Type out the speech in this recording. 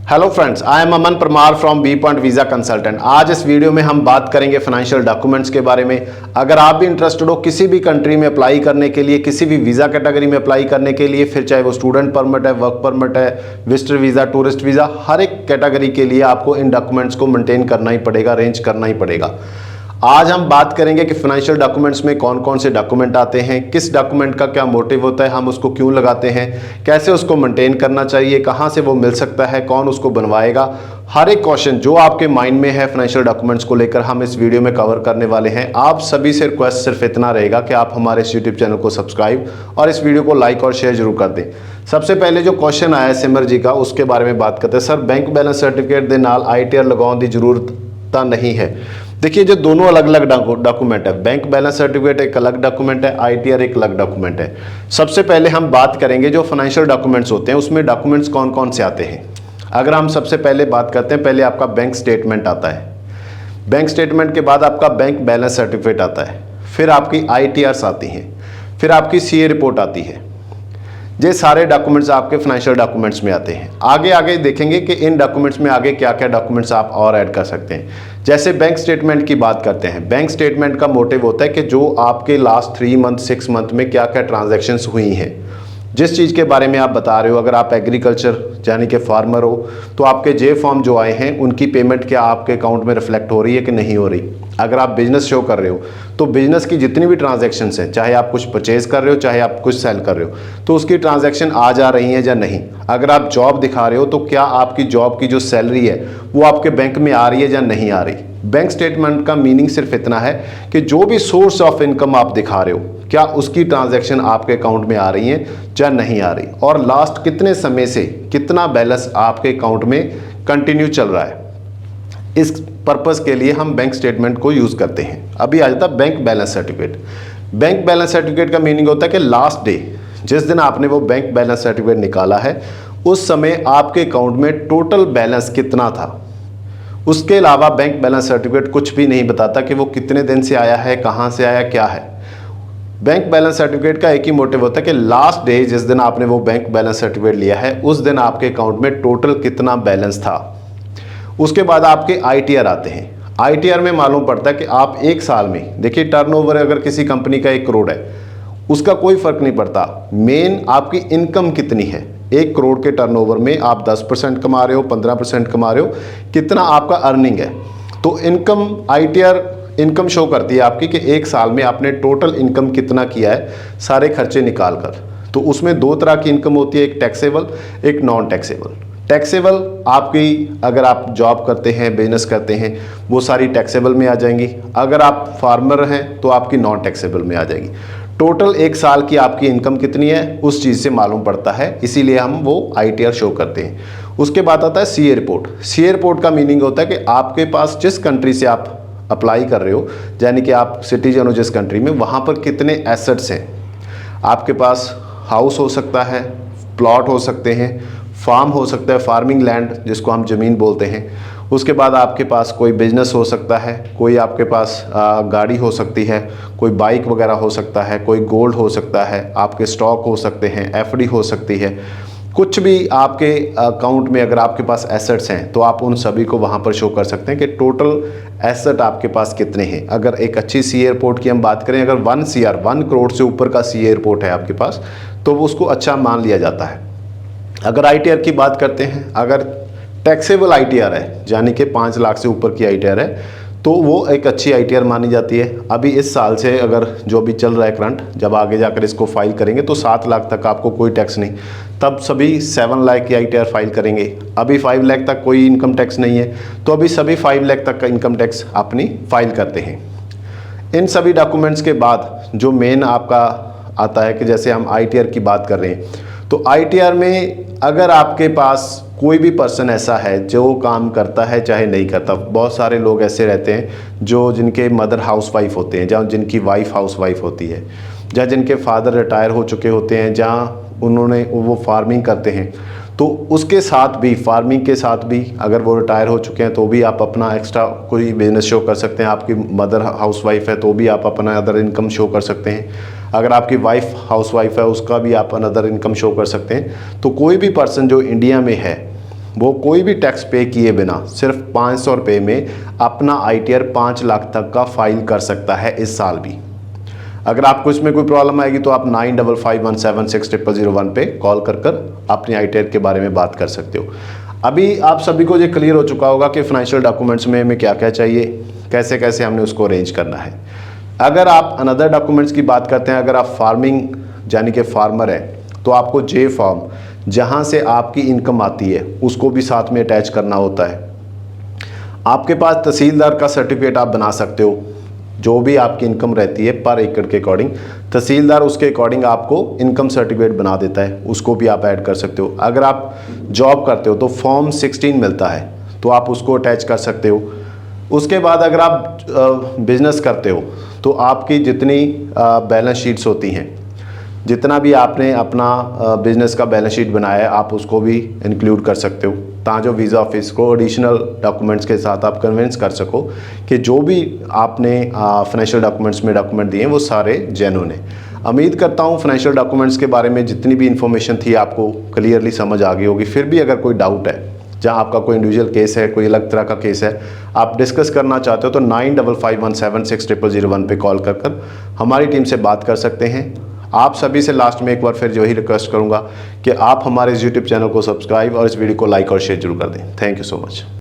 Hello friends, I am Aman Parmar from B point visa consultant. आज इस video में हम बात करेंगे फाइनेंशियल डॉक्यूमेंट्स के बारे में। अगर आप भी इंटरेस्टेड हो किसी भी कंट्री में अप्लाई करने के लिए, किसी भी वीज़ा कैटेगरी में अप्लाई करने के लिए, फिर चाहे वो स्टूडेंट परमिट है, वर्क परमिट है, विजिटर वीज़ा, टूरिस्ट वीज़ा, हर एक कैटेगरी के लिए आपको इन डॉक्यूमेंट्स को मेंटेन करना ही पड़ेगा, अरेंज करना ही पड़ेगा। आज हम बात करेंगे कि फाइनेंशियल डॉक्यूमेंट्स में कौन कौन से डॉक्यूमेंट आते हैं, किस डॉक्यूमेंट का क्या मोटिव होता है, हम उसको क्यों लगाते हैं, कैसे उसको मेंटेन करना चाहिए, कहां से वो मिल सकता है, कौन उसको बनवाएगा। हर एक क्वेश्चन जो आपके माइंड में है फाइनेंशियल डॉक्यूमेंट्स को लेकर हम इस वीडियो में कवर करने वाले हैं। आप सभी से रिक्वेस्ट सिर्फ इतना रहेगा कि आप हमारे इस यूट्यूब चैनल को सब्सक्राइब और इस वीडियो को लाइक और शेयर जरूर कर दें। सबसे पहले जो क्वेश्चन आया है सिमर जी का, उसके बारे में बात करते हैं। सर, बैंक बैलेंस सर्टिफिकेट दे नाल ITR लगाने की जरूरत नहीं है। देखिए, जो दोनों अलग अलग डॉक्यूमेंट है, बैंक बैलेंस सर्टिफिकेट एक अलग डॉक्यूमेंट है, ITR एक अलग डॉक्यूमेंट है। सबसे पहले हम बात करेंगे जो फाइनेंशियल डॉक्यूमेंट्स होते हैं उसमें डॉक्यूमेंट्स कौन कौन से आते हैं। अगर हम सबसे पहले बात करते हैं, पहले आपका बैंक स्टेटमेंट आता है। बैंक स्टेटमेंट के बाद आपका बैंक बैलेंस सर्टिफिकेट आता है, फिर आपकी ITRs आती हैं, फिर आपकी CA रिपोर्ट आती है। ये सारे डॉक्यूमेंट्स आपके फाइनेंशियल डॉक्यूमेंट्स में आते हैं। आगे आगे देखेंगे कि इन डॉक्यूमेंट्स में आगे क्या क्या डॉक्यूमेंट्स आप और ऐड कर सकते हैं। जैसे बैंक स्टेटमेंट की बात करते हैं। बैंक स्टेटमेंट का मोटिव होता है कि जो आपके लास्ट 3 मंथ 6 मंथ में क्या क्या ट्रांजैक्शंस हुई हैं, जिस चीज़ के बारे में आप बता रहे हो। अगर आप एग्रीकल्चर यानी कि फार्मर हो तो आपके जे फॉर्म जो आए हैं उनकी पेमेंट क्या आपके अकाउंट में रिफ्लेक्ट हो रही है कि नहीं हो रही। अगर आप बिजनेस शो कर रहे हो तो बिजनेस की जितनी भी ट्रांजैक्शंस हैं, चाहे आप कुछ परचेज कर रहे हो चाहे आप कुछ सेल कर रहे हो, तो उसकी ट्रांजैक्शन आ जा रही है या नहीं। अगर आप जॉब दिखा रहे हो तो क्या आपकी जॉब की जो सैलरी है वो आपके बैंक में आ रही है या नहीं आ रही। बैंक स्टेटमेंट का मीनिंग सिर्फ इतना है कि जो भी सोर्स ऑफ इनकम आप दिखा रहे हो क्या उसकी ट्रांजैक्शन आपके अकाउंट में आ रही है या नहीं आ रही, और लास्ट कितने समय से कितना बैलेंस आपके अकाउंट में कंटिन्यू चल रहा है। इस पर्पस के लिए हम बैंक स्टेटमेंट को यूज़ करते हैं। अभी आ जाता है bank balance certificate. Bank balance certificate का मीनिंग होता है कि लास्ट डे, जिस दिन आपने वो बैंक बैलेंस सर्टिफिकेट निकाला है, उस समय आपके अकाउंट में टोटल बैलेंस कितना था। उसके अलावा बैंक बैलेंस सर्टिफिकेट कुछ भी नहीं बताता कि वो कितने दिन से आया है, कहाँ से आया, क्या है। बैंक बैलेंस सर्टिफिकेट का एक ही मोटिव होता है कि लास्ट डे जिस दिन आपने वो बैंक बैलेंस सर्टिफिकेट लिया है उस दिन आपके अकाउंट में टोटल कितना बैलेंस था। उसके बाद आपके ITR आते हैं। ITR में मालूम पड़ता है कि आप एक साल में, देखिए टर्नओवर अगर किसी कंपनी का 1 करोड़ है उसका कोई फर्क नहीं पड़ता, मेन आपकी इनकम कितनी है। 1 करोड़ के टर्नओवर में आप 10% कमा रहे हो, 15% कमा रहे हो, कितना आपका अर्निंग है। तो इनकम ITR इनकम शो करती है आपकी कि एक साल में आपने टोटल इनकम कितना किया है सारे खर्चे निकाल कर। तो उसमें 2 तरह की इनकम होती है, एक टैक्सेबल, एक नॉन टैक्सेबल। टैक्सेबल आपकी, अगर आप जॉब करते हैं, बिजनेस करते हैं, वो सारी टैक्सेबल में आ जाएंगी। अगर आप फार्मर हैं तो आपकी नॉन टैक्सेबल में आ जाएगी। टोटल एक साल की आपकी इनकम कितनी है उस चीज़ से मालूम पड़ता है, इसीलिए हम वो ITR शो करते हैं। उसके बाद आता है CA रिपोर्ट। CA रिपोर्ट का मीनिंग होता है कि आपके पास जिस कंट्री से आप अप्लाई कर रहे हो, यानी कि आप सिटीजन हो जिस कंट्री में, वहाँ पर कितने एसेट्स हैं। आपके पास हाउस हो सकता है, प्लॉट हो सकते हैं, फार्म हो सकता है, फार्मिंग लैंड जिसको हम ज़मीन बोलते हैं। उसके बाद आपके पास कोई बिजनेस हो सकता है, कोई आपके पास गाड़ी हो सकती है, कोई बाइक वगैरह हो सकता है, कोई गोल्ड हो सकता है, आपके स्टॉक हो सकते हैं, FD हो सकती है। कुछ भी आपके अकाउंट में अगर आपके पास एसेट्स हैं तो आप उन सभी को वहाँ पर शो कर सकते हैं कि टोटल एसेट आपके पास कितने हैं। अगर एक अच्छी CA रिपोर्ट की हम बात करें, अगर 1 करोड़ से ऊपर का CA रिपोर्ट है आपके पास तो वो उसको अच्छा मान लिया जाता है। अगर ITR की बात करते हैं, अगर टैक्सेबल ITR है यानी कि 5 लाख से ऊपर की ITR है तो वो एक अच्छी ITR मानी जाती है। अभी इस साल से अगर जो भी चल रहा है करंट, जब आगे जाकर इसको फाइल करेंगे तो 7 लाख तक आपको कोई टैक्स नहीं, तब सभी 7 लाख की ITR फाइल करेंगे। अभी 5 लाख तक कोई इनकम टैक्स नहीं है तो अभी सभी 5 लाख तक का इनकम टैक्स अपनी फाइल करते हैं। इन सभी डॉक्यूमेंट्स के बाद जो मेन आपका आता है कि जैसे हम ITR की बात कर रहे हैं तो ITR में अगर आपके पास कोई भी पर्सन ऐसा है जो काम करता है चाहे नहीं करता, बहुत सारे लोग ऐसे रहते हैं जो जिनके मदर हाउसवाइफ होते हैं, जहाँ जिनकी वाइफ हाउसवाइफ होती है, या जिनके फादर रिटायर हो चुके होते हैं, जहाँ उन्होंने वो फार्मिंग करते हैं, तो उसके साथ भी, फार्मिंग के साथ भी अगर वो रिटायर हो चुके हैं तो भी आप अपना एक्स्ट्रा कोई बिजनेस शो कर सकते हैं। आपकी मदर हाउसवाइफ है तो भी आप अपना अदर इनकम शो कर सकते हैं। अगर आपकी वाइफ हाउसवाइफ है उसका भी आप अनदर इनकम शो कर सकते हैं। तो कोई भी पर्सन जो इंडिया में है वो कोई भी टैक्स पे किए बिना सिर्फ 500 रुपये में अपना ITR 5 लाख तक का फाइल कर सकता है इस साल भी। अगर आपको इसमें कोई प्रॉब्लम आएगी तो आप 9551760001 पे कॉल कर अपने ITR के बारे में बात कर सकते हो। अभी आप सभी को ये क्लियर हो चुका होगा कि फाइनेंशियल डॉक्यूमेंट्स में हमें क्या क्या चाहिए, कैसे कैसे हमने उसको अरेंज करना है। अगर आप अनदर डॉक्यूमेंट्स की बात करते हैं, अगर आप फार्मिंग यानी कि फार्मर हैं तो आपको J फॉर्म जहाँ से आपकी इनकम आती है उसको भी साथ में अटैच करना होता है। आपके पास तहसीलदार का सर्टिफिकेट आप बना सकते हो, जो भी आपकी इनकम रहती है पर एकड़ के अकॉर्डिंग तहसीलदार उसके अकॉर्डिंग आपको इनकम सर्टिफिकेट बना देता है, उसको भी आप ऐड कर सकते हो। अगर आप जॉब करते हो तो फॉर्म 16 मिलता है तो आप उसको अटैच कर सकते हो। उसके बाद अगर आप बिजनेस करते हो तो आपकी जितनी बैलेंस शीट्स होती हैं, जितना भी आपने अपना बिजनेस का बैलेंस शीट बनाया है आप उसको भी इंक्लूड कर सकते हो, ताकि वीज़ा ऑफिस को एडिशनल डॉक्यूमेंट्स के साथ आप कन्विंस कर सको कि जो भी आपने फाइनेंशियल डॉक्यूमेंट्स में डॉक्यूमेंट दिए हैं वो सारे जेन्युइन हैं। उम्मीद करता हूँ फाइनेंशियल डॉक्यूमेंट्स के बारे में जितनी भी इंफॉर्मेशन थी आपको क्लियरली समझ आ गई होगी। फिर भी अगर कोई डाउट है, जहाँ आपका कोई इंडिविजुअल केस है, कोई अलग तरह का केस है, आप डिस्कस करना चाहते हो तो 9551760001 पे कॉल कर हमारी टीम से बात कर सकते हैं। आप सभी से लास्ट में एक बार फिर जो ही रिक्वेस्ट करूंगा कि आप हमारे इस YouTube चैनल को सब्सक्राइब और इस वीडियो को लाइक और शेयर जरूर कर दें। Thank you so much.